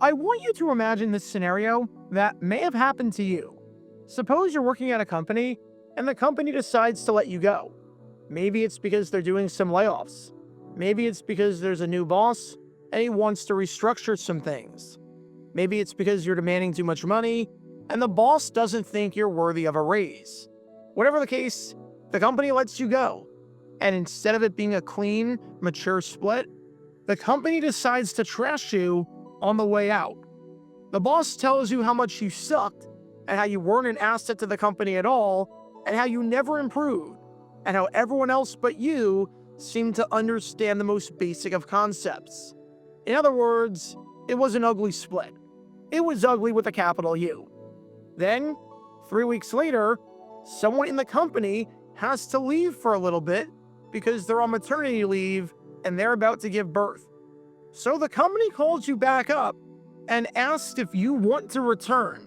I want you to imagine this scenario that may have happened to you. Suppose you're working at a company and the company decides to let you go. Maybe it's because they're doing some layoffs. Maybe it's because there's a new boss and he wants to restructure some things. Maybe it's because you're demanding too much money and the boss doesn't think you're worthy of a raise. Whatever the case, the company lets you go. And instead of it being a clean, mature split, the company decides to trash you on the way out. The boss tells you how much you sucked and how you weren't an asset to the company at all and how you never improved and how everyone else but you seemed to understand the most basic of concepts. In other words, it was an ugly split. It was ugly with a capital U. Then, 3 weeks later, someone in the company has to leave for a little bit because they're on maternity leave and they're about to give birth. So the company calls you back up and asks if you want to return.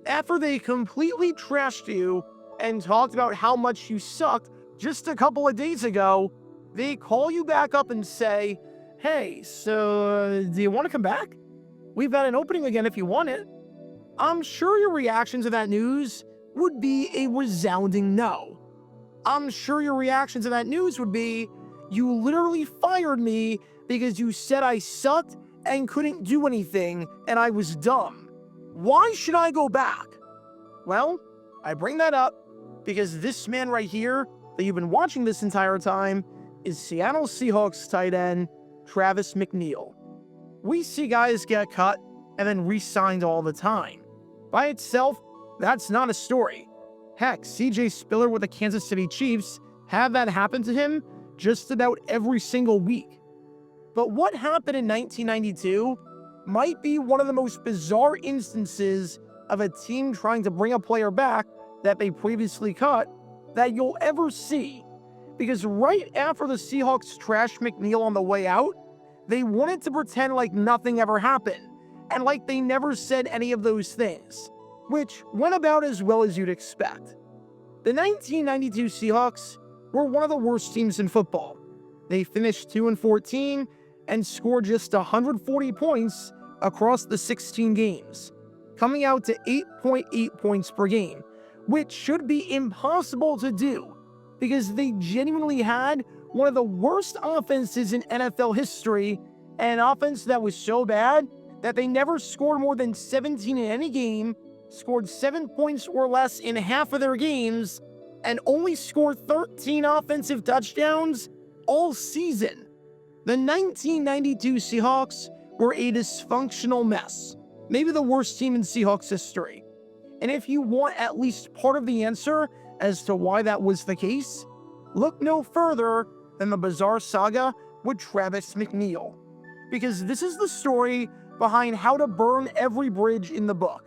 After they completely trashed you and talked about how much you sucked just a couple of days ago, they call you back up and say, "Hey, so do you want to come back? We've got an opening again if you want it." I'm sure your reaction to that news would be a resounding no. I'm sure your reaction to that news would be, "You literally fired me because you said I sucked and couldn't do anything and I was dumb. Why should I go back?" Well, I bring that up because this man right here that you've been watching this entire time is Seattle Seahawks tight end Travis McNeal. We see guys get cut and then re-signed all the time. By itself, that's not a story. Heck, CJ Spiller with the Kansas City Chiefs had that happen to him just about every single week. But what happened in 1992 might be one of the most bizarre instances of a team trying to bring a player back that they previously cut that you'll ever see. Because right after the Seahawks trashed McNeel on the way out, they wanted to pretend like nothing ever happened, and like they never said any of those things, which went about as well as you'd expect. The 1992 Seahawks were one of the worst teams in football. They finished 2-14 and scored just 140 points across the 16 games, coming out to 8.8 points per game, which should be impossible to do because they genuinely had one of the worst offenses in NFL history, and an offense that was so bad that they never scored more than 17 in any game, scored 7 points or less in half of their games, and only scored 13 offensive touchdowns all season. The 1992 Seahawks were a dysfunctional mess, maybe the worst team in Seahawks history. And if you want at least part of the answer as to why that was the case, look no further than the bizarre saga with Travis McNeal. Because this is the story behind how to burn every bridge in the book.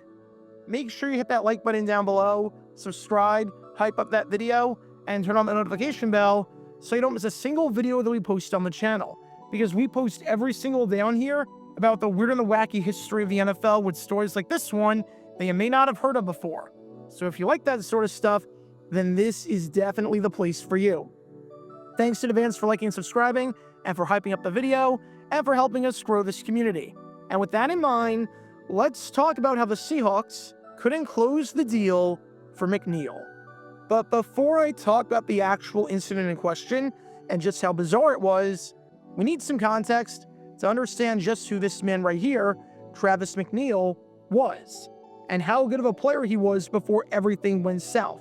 Make sure you hit that like button down below, subscribe, hype up that video, and turn on the notification bell so you don't miss a single video that we post on the channel. Because we post every single day on here about the weird and the wacky history of the NFL with stories like this one that you may not have heard of before. So if you like that sort of stuff, then this is definitely the place for you. Thanks in advance for liking and subscribing, and for hyping up the video, and for helping us grow this community. And with that in mind, let's talk about how the Seahawks couldn't close the deal for McNeel. But before I talk about the actual incident in question, and just how bizarre it was, we need some context to understand just who this man right here, Travis McNeal, was, and how good of a player he was before everything went south.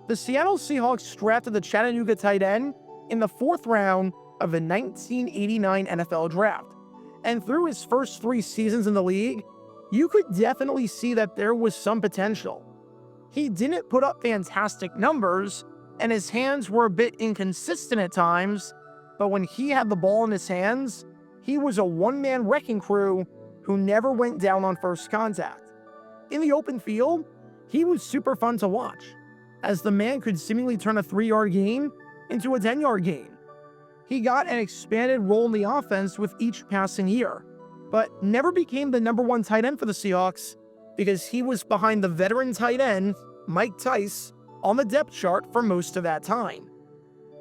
The Seattle Seahawks drafted the Chattanooga tight end in the 4th round of the 1989 NFL Draft. And through his first 3 seasons in the league, you could definitely see that there was some potential. He didn't put up fantastic numbers, and his hands were a bit inconsistent at times, but when he had the ball in his hands, he was a one-man wrecking crew who never went down on first contact. In the open field, he was super fun to watch, as the man could seemingly turn a 3-yard gain into a 10-yard gain. He got an expanded role in the offense with each passing year, but never became the #1 tight end for the Seahawks because he was behind the veteran tight end, Mike Tice, on the depth chart for most of that time.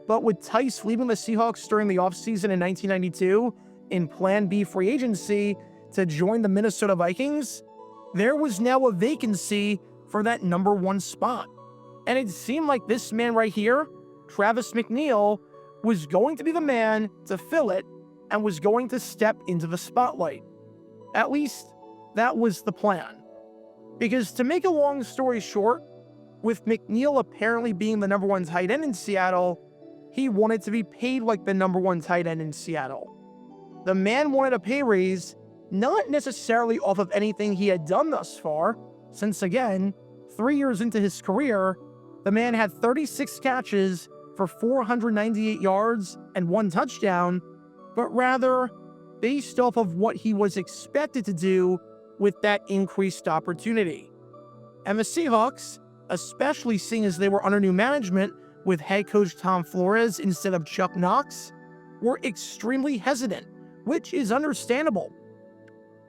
But with Tice leaving the Seahawks during the offseason in 1992 in Plan B free agency to join the Minnesota Vikings, there was now a vacancy for that number 1 spot. And it seemed like this man right here, Travis McNeal, was going to be the man to fill it and was going to step into the spotlight. At least, that was the plan. Because to make a long story short, with McNeal apparently being the number 1 tight end in Seattle, he wanted to be paid like the number 1 tight end in Seattle. The man wanted a pay raise, not necessarily off of anything he had done thus far, since again, 3 years into his career, the man had 36 catches for 498 yards and 1 touchdown, but rather based off of what he was expected to do with that increased opportunity. And the Seahawks, especially seeing as they were under new management with head coach Tom Flores instead of Chuck Knox, were extremely hesitant, which is understandable.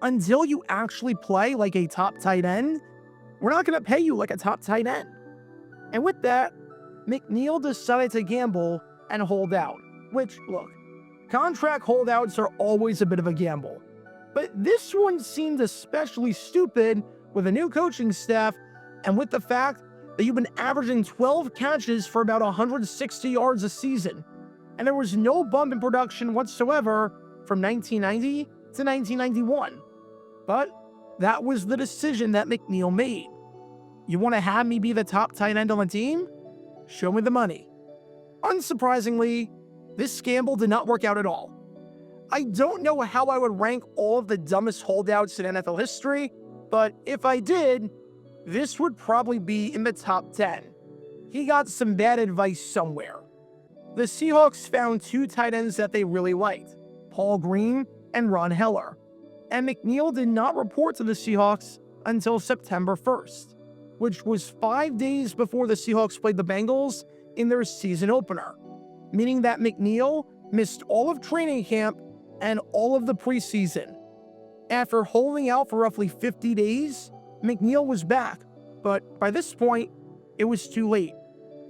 Until you actually play like a top tight end, we're not going to pay you like a top tight end. And with that, McNeal decided to gamble and hold out, which, look, contract holdouts are always a bit of a gamble. But this one seemed especially stupid with a new coaching staff and with the fact that you've been averaging 12 catches for about 160 yards a season. And there was no bump in production whatsoever from 1990 to 1991. But that was the decision that McNeal made. You want to have me be the top tight end on the team? Show me the money. Unsurprisingly, this gamble did not work out at all. I don't know how I would rank all of the dumbest holdouts in NFL history, but if I did, this would probably be in the top 10. He got some bad advice somewhere. The Seahawks found 2 tight ends that they really liked, Paul Green and Ron Heller, and McNeal did not report to the Seahawks until September 1st, which was 5 days before the Seahawks played the Bengals in their season opener, meaning that McNeal missed all of training camp and all of the preseason. After holding out for roughly 50 days, McNeal was back, but by this point, it was too late,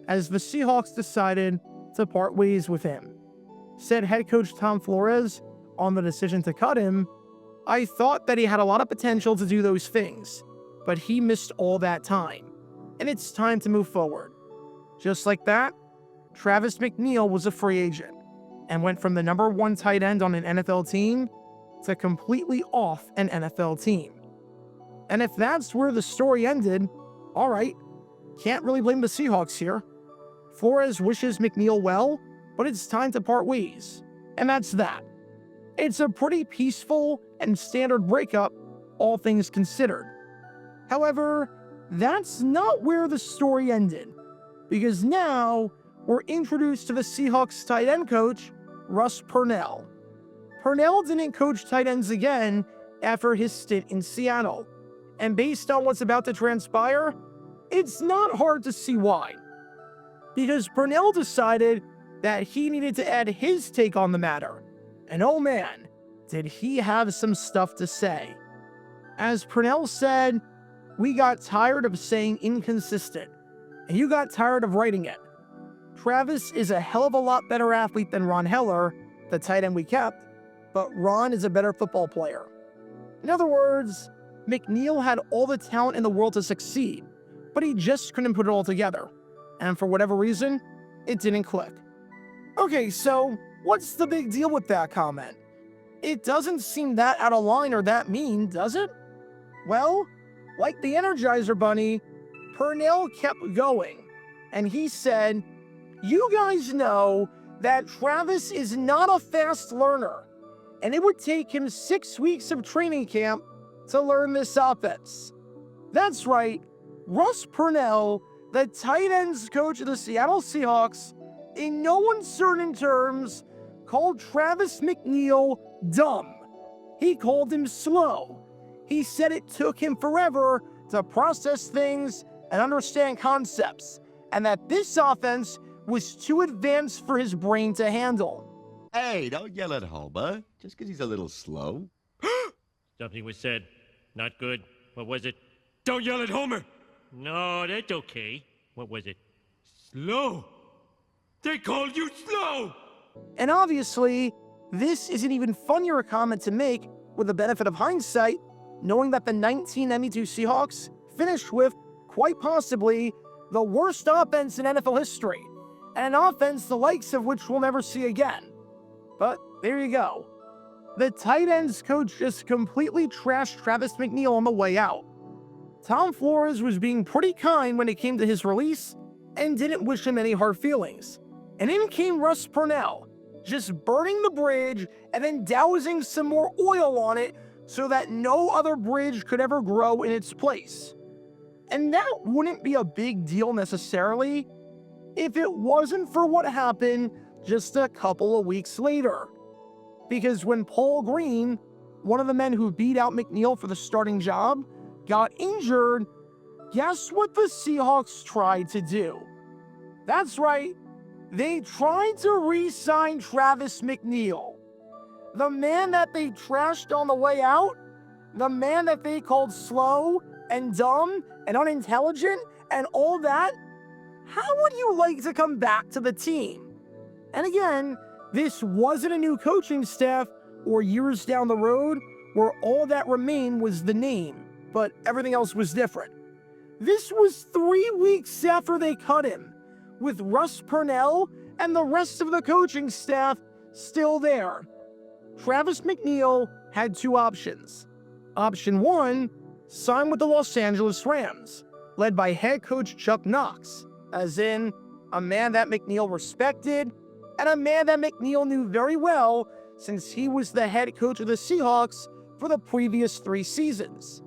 as the Seahawks decided to part ways with him. Said head coach Tom Flores on the decision to cut him, "I thought that he had a lot of potential to do those things, but he missed all that time, and it's time to move forward." Just like that, Travis McNeal was a free agent and went from the number 1 tight end on an NFL team to completely off an NFL team. And if that's where the story ended, all right, can't really blame the Seahawks here. Flores wishes McNeal well, but it's time to part ways, and that's that. It's a pretty peaceful and standard breakup, all things considered. However, that's not where the story ended, because now we're introduced to the Seahawks tight end coach, Russ Purnell. Purnell didn't coach tight ends again after his stint in Seattle, and based on what's about to transpire, it's not hard to see why. Because Purnell decided that he needed to add his take on the matter, and oh man, did he have some stuff to say. As Purnell said, "We got tired of saying inconsistent, and you got tired of writing it. Travis is a hell of a lot better athlete than Ron Heller, the tight end we kept, but Ron is a better football player." In other words, McNeal had all the talent in the world to succeed, but he just couldn't put it all together. And for whatever reason, it didn't click. Okay, so what's the big deal with that comment? It doesn't seem that out of line or that mean, does it? Well, like the Energizer Bunny, Purnell kept going, and he said, "You guys know that Travis is not a fast learner, and it would take him 6 weeks of training camp to learn this offense." That's right, Russ Purnell, the tight ends coach of the Seattle Seahawks, in no uncertain terms, called Travis McNeal dumb. He called him slow. He said it took him forever to process things and understand concepts, and that this offense was too advanced for his brain to handle. Hey, don't yell at Homer, just because he's a little slow. Something was said. Not good. What was it? Don't yell at Homer! No, that's okay. What was it? Slow! They called you slow! And obviously, this is an even funnier comment to make with the benefit of hindsight, knowing that the 1992 Seahawks finished with, quite possibly, the worst offense in NFL history, and an offense the likes of which we'll never see again. But there you go. The tight ends coach just completely trashed Travis McNeal on the way out. Tom Flores was being pretty kind when it came to his release and didn't wish him any hard feelings. And in came Russ Purnell, just burning the bridge and then dousing some more oil on it so that no other bridge could ever grow in its place. And that wouldn't be a big deal necessarily if it wasn't for what happened just a couple of weeks later. Because when Paul Green, one of the men who beat out McNeel for the starting job, got injured, guess what the Seahawks tried to do? That's right, they tried to re-sign Travis McNeal. The man that they trashed on the way out, the man that they called slow and dumb and unintelligent and all that, how would you like to come back to the team? And again, this wasn't a new coaching staff or years down the road where all that remained was the name, but everything else was different. This was 3 weeks after they cut him, with Russ Purnell and the rest of the coaching staff still there. Travis McNeal had two options. Option one, sign with the Los Angeles Rams, led by head coach Chuck Knox, as in a man that McNeal respected and a man that McNeal knew very well since he was the head coach of the Seahawks for the previous 3 seasons.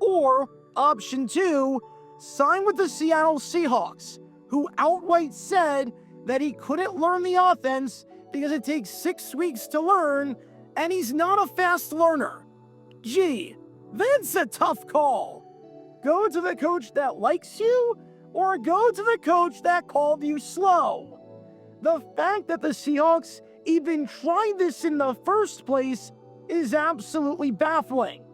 Or option two, sign with the Seattle Seahawks, who outright said that he couldn't learn the offense because it takes 6 weeks to learn, and he's not a fast learner. Gee, that's a tough call. Go to the coach that likes you, or go to the coach that called you slow. The fact that the Seahawks even tried this in the first place is absolutely baffling.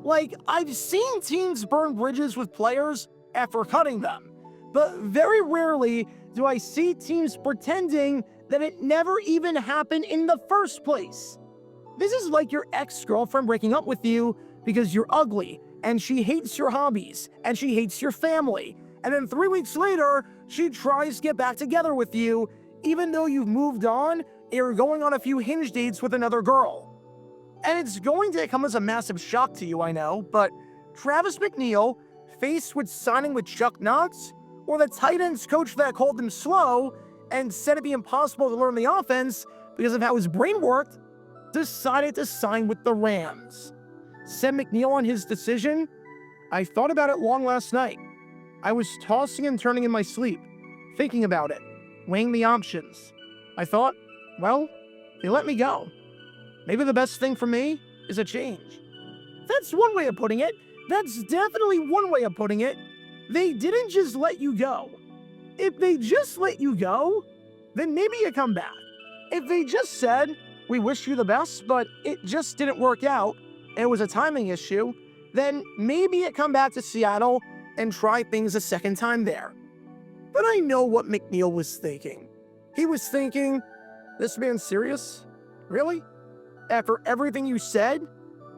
Like, I've seen teams burn bridges with players after cutting them, but very rarely do I see teams pretending that it never even happened in the first place. This is like your ex-girlfriend breaking up with you because you're ugly, and she hates your hobbies, and she hates your family, and then 3 weeks later, she tries to get back together with you, even though you've moved on and you're going on a few hinge dates with another girl. And it's going to come as a massive shock to you, I know, but Travis McNeal, faced with signing with Chuck Knox, or the tight ends coach that called him slow and said it'd be impossible to learn the offense because of how his brain worked, decided to sign with the Rams. Said McNeal on his decision, "I thought about it long last night. I was tossing and turning in my sleep, thinking about it, weighing the options. I thought, well, they let me go. Maybe the best thing for me is a change." That's one way of putting it. That's definitely one way of putting it. They didn't just let you go. If they just let you go, then maybe you come back. If they just said, "We wish you the best, but it just didn't work out, and it was a timing issue," then maybe you come back to Seattle and try things a second time there. But I know what McNeal was thinking. He was thinking, this man's serious? Really? After everything you said?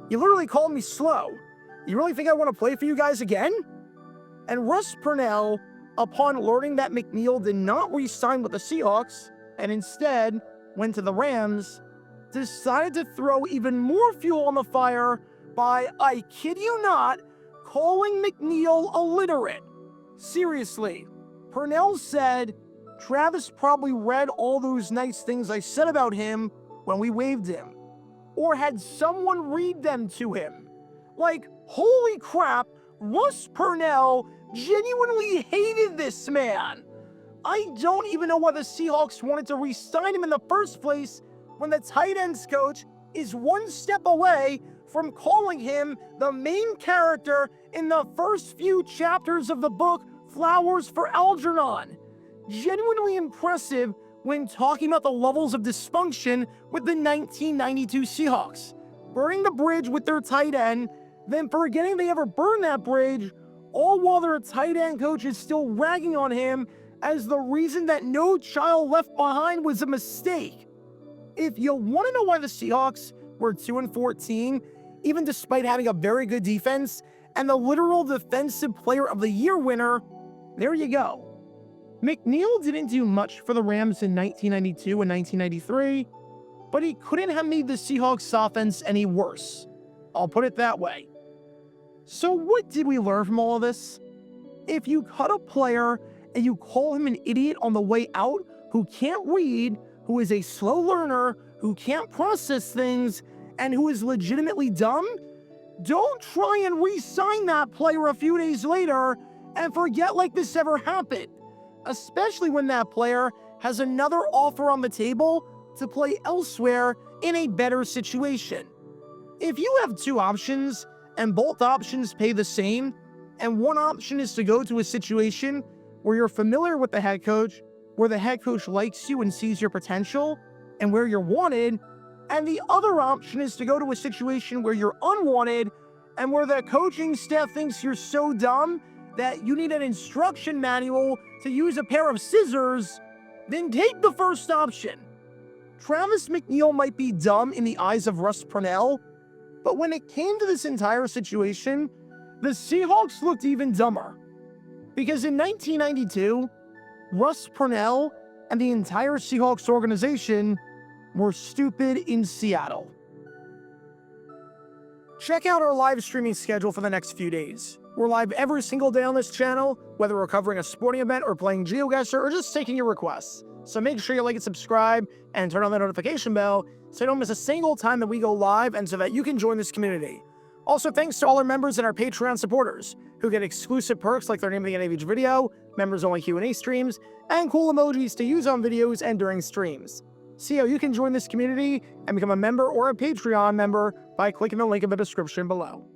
You literally called me slow. You really think I want to play for you guys again? And Russ Purnell, upon learning that McNeal did not re-sign with the Seahawks, and instead went to the Rams, decided to throw even more fuel on the fire by, I kid you not, calling McNeal illiterate. Seriously, Purnell said, Travis probably read all those nice things I said about him when we waived him, or had someone read them to him. Like, holy crap, Russ Purnell genuinely hated this man. I don't even know why the Seahawks wanted to re-sign him in the first place when the tight ends coach is one step away from calling him the main character in the first few chapters of the book Flowers for Algernon. Genuinely impressive when talking about the levels of dysfunction with the 1992 Seahawks. Burning the bridge with their tight end, then forgetting they ever burned that bridge, all while their tight end coach is still ragging on him as the reason that No Child Left Behind was a mistake. If you want to know why the Seahawks were 2-14, even despite having a very good defense and the literal Defensive Player of the Year winner. There you go. McNeel didn't do much for the Rams in 1992 and 1993, but he couldn't have made the Seahawks offense any worse. I'll put it that way. So what did we learn from all of this? If you cut a player and you call him an idiot on the way out, who can't read, who is a slow learner, who can't process things, and who is legitimately dumb, don't try and re-sign that player a few days later and forget like this ever happened, especially when that player has another offer on the table to play elsewhere in a better situation. If you have two options and both options pay the same, and one option is to go to a situation where you're familiar with the head coach, where the head coach likes you and sees your potential, and where you're wanted, and the other option is to go to a situation where you're unwanted and where the coaching staff thinks you're so dumb that you need an instruction manual to use a pair of scissors, then take the first option. Travis McNeal might be dumb in the eyes of Russ Purnell, but when it came to this entire situation, the Seahawks looked even dumber. Because in 1992, Russ Purnell and the entire Seahawks organization were stupid in Seattle. Check out our live streaming schedule for the next few days. We're live every single day on this channel, whether we're covering a sporting event or playing GeoGuessr or just taking your requests. So make sure you like and subscribe and turn on the notification bell so you don't miss a single time that we go live and so that you can join this community. Also, thanks to all our members and our Patreon supporters who get exclusive perks like their name at the end of each video, members-only Q&A streams, and cool emojis to use on videos and during streams. See how you can join this community and become a member or a Patreon member by clicking the link in the description below.